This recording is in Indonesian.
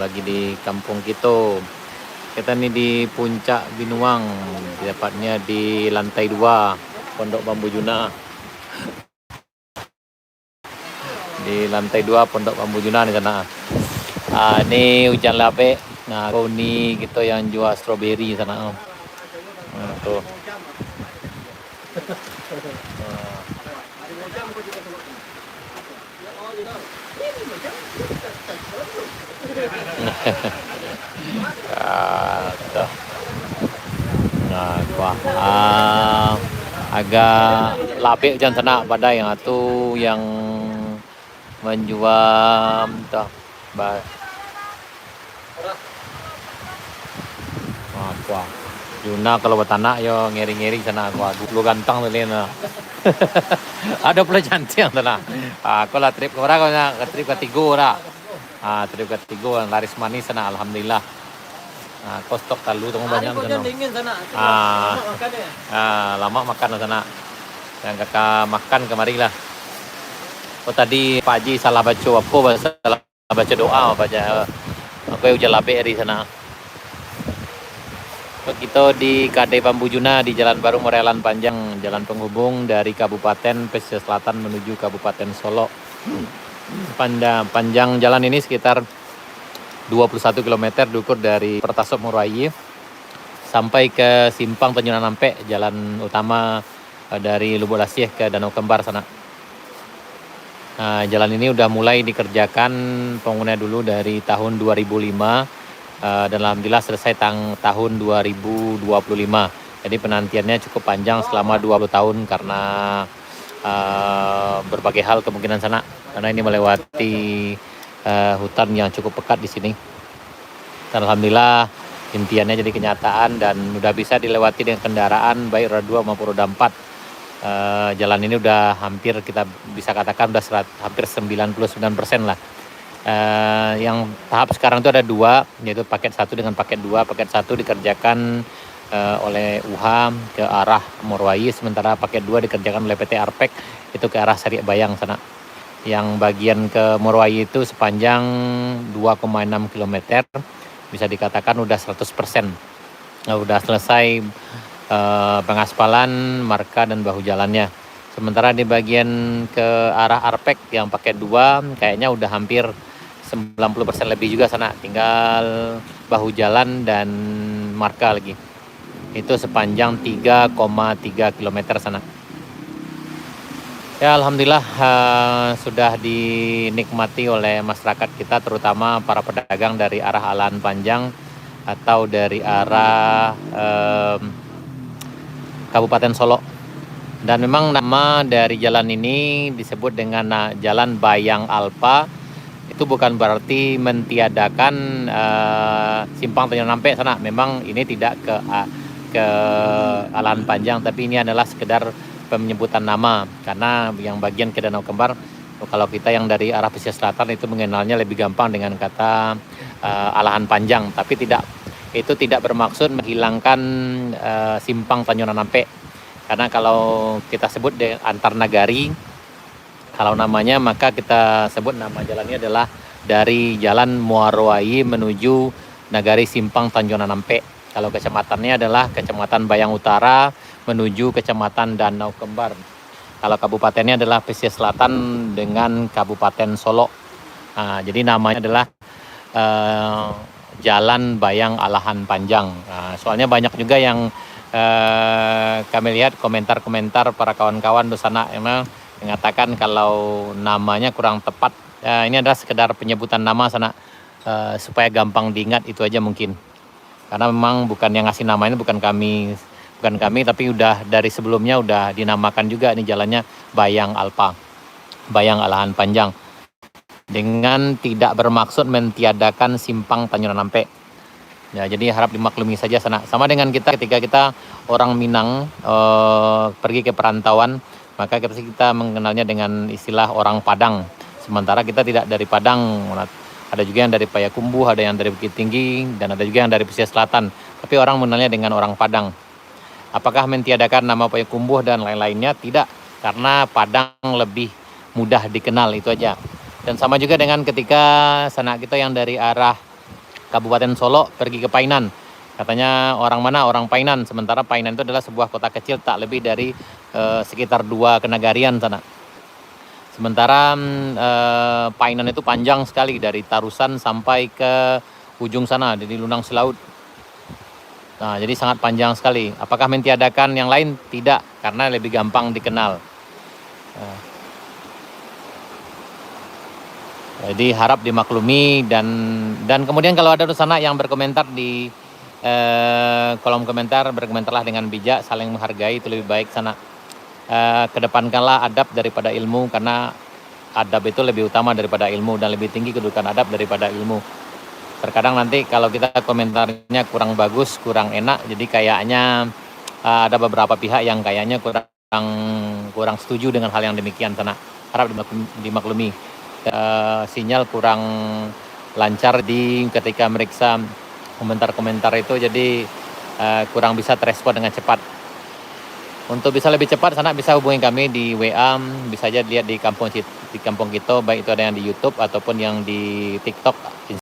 Lagi di kampung kita. Kita nih di puncak Binuang, tepatnya di lantai 2 Pondok Bambu Juna. Di lantai 2 Pondok Bambu Juna di sana. Ini hujan lapik. Nah, ini kita yang jual stroberi sana. Tuh. Tuh. Nah, agak lapik hujan sana pada yang itu yang menjual tuh. Kuah. Juna kalau bertanah yo ngeri-ngeri sana kuah. Dulu ganteng tuh Lena. Ada pula cantik yang sana. Aku lah trip ke orang ke trip ketiga ora. Trip ketiga laris manis sana alhamdulillah. Kostok talu tunggu banyak sana. Lama makan sana. Yang kakak makan kemari lah. Oh tadi Pak Haji salah baca apa? Salah baca doa baca. Aku ujar lapik di sana. Kita di KD Bambu Juna di Jalan Baru Morelan Panjang, jalan penghubung dari Kabupaten Pesisir Selatan menuju Kabupaten Solo. Panjang jalan ini sekitar 21 km diukur dari Pertasop Morowali sampai ke Simpang Tanjung Nampe, jalan utama dari Lubuk Lasih ke Danau Kembar sana. Jalan ini udah mulai dikerjakan pengguna dulu dari tahun 2005. Dan alhamdulillah selesai tahun 2025. Jadi penantiannya cukup panjang selama 20 tahun karena berbagai hal kemungkinan sana. Karena ini melewati hutan yang cukup pekat di sini. Dan alhamdulillah impiannya jadi kenyataan dan udah bisa dilewati dengan kendaraan baik roda 2 maupun roda 4. Jalan ini udah hampir kita bisa katakan udah hampir 99% lah. Yang tahap sekarang itu ada 2, yaitu paket 1 dengan paket 2. Paket 1 dikerjakan oleh UHA ke arah Morowali, sementara paket 2 dikerjakan oleh PT Arpek itu ke arah Sariak Bayang sana. Yang bagian ke Morowali itu sepanjang 2,6 km, bisa dikatakan udah 100%. Udah selesai pengaspalan, marka dan bahu jalannya. Sementara di bagian ke arah Arpek yang paket 2 kayaknya udah hampir 90% lebih juga sana, tinggal bahu jalan dan marka lagi. Itu sepanjang 3,3 km sana. Ya alhamdulillah sudah dinikmati oleh masyarakat kita, terutama para pedagang dari arah Alahan Panjang atau dari arah Kabupaten Solo. Dan memang nama dari jalan ini disebut dengan Jalan Bayang Alpa. Itu bukan berarti mentiadakan Simpang Tanjung Nampe sana. Memang ini tidak ke Alahan Panjang, tapi ini adalah sekedar penyebutan nama. Karena yang bagian ke Danau Kembar, kalau kita yang dari arah pesisir selatan itu mengenalnya lebih gampang dengan kata Alahan Panjang. Tapi itu tidak bermaksud menghilangkan Simpang Tanjung Nampe. Karena kalau kita sebut antar nagari, kalau namanya maka kita sebut nama jalannya adalah dari Jalan Morowali menuju Nagari Simpang Tanjung Nampe. Kalau kecamatannya adalah Kecamatan Bayang Utara menuju Kecamatan Danau Kembar. Kalau kabupatennya adalah Pesisir Selatan dengan Kabupaten Solo. Jadi namanya adalah Jalan Bayang Alahan Panjang. Soalnya banyak juga yang kami lihat komentar-komentar para kawan-kawan di sana yang mengatakan kalau namanya kurang tepat. Ini adalah sekedar penyebutan nama sana supaya gampang diingat, itu aja mungkin. Karena memang bukan yang ngasih nama ini bukan kami tapi udah dari sebelumnya udah dinamakan juga ini jalannya Bayang Alpa, Bayang Alahan Panjang, dengan tidak bermaksud mentiadakan Simpang Tanjung Nampe. Ya, jadi harap dimaklumi saja sana. Sama dengan kita ketika kita orang Minang pergi ke perantauan, maka kita mengenalnya dengan istilah orang Padang. Sementara kita tidak dari Padang. Ada juga yang dari Payakumbuh, ada yang dari Bukit Tinggi, dan ada juga yang dari pesisir selatan. Tapi orang mengenalnya dengan orang Padang. Apakah mentiadakan nama Payakumbuh dan lain-lainnya? Tidak, karena Padang lebih mudah dikenal, itu aja. Dan sama juga dengan ketika sanak kita yang dari arah Kabupaten Solo pergi ke Painan. Katanya orang mana? Orang Painan. Sementara Painan itu adalah sebuah kota kecil tak lebih dari sekitar 2 kenagarian sana. Sementara Painan itu panjang sekali dari Tarusan sampai ke ujung sana di Lunang Selaut. Nah, jadi sangat panjang sekali. Apakah mentiadakan yang lain? Tidak, karena lebih gampang dikenal. Jadi harap dimaklumi dan kemudian kalau ada di sana yang berkomentar di kolom komentar, berkomentarlah dengan bijak, saling menghargai, itu lebih baik sana. Kedepankanlah adab daripada ilmu, karena adab itu lebih utama daripada ilmu dan lebih tinggi kedudukan adab daripada ilmu. Terkadang nanti kalau kita komentarnya kurang bagus, kurang enak, jadi kayaknya ada beberapa pihak yang kayaknya kurang setuju dengan hal yang demikian sana. Harap dimaklumi. Sinyal kurang lancar ketika meriksa komentar-komentar itu, jadi kurang bisa terespon dengan cepat. Untuk bisa lebih cepat, sana bisa hubungi kami di WA, bisa aja lihat di kampung kita, baik itu ada yang di YouTube ataupun yang di TikTok.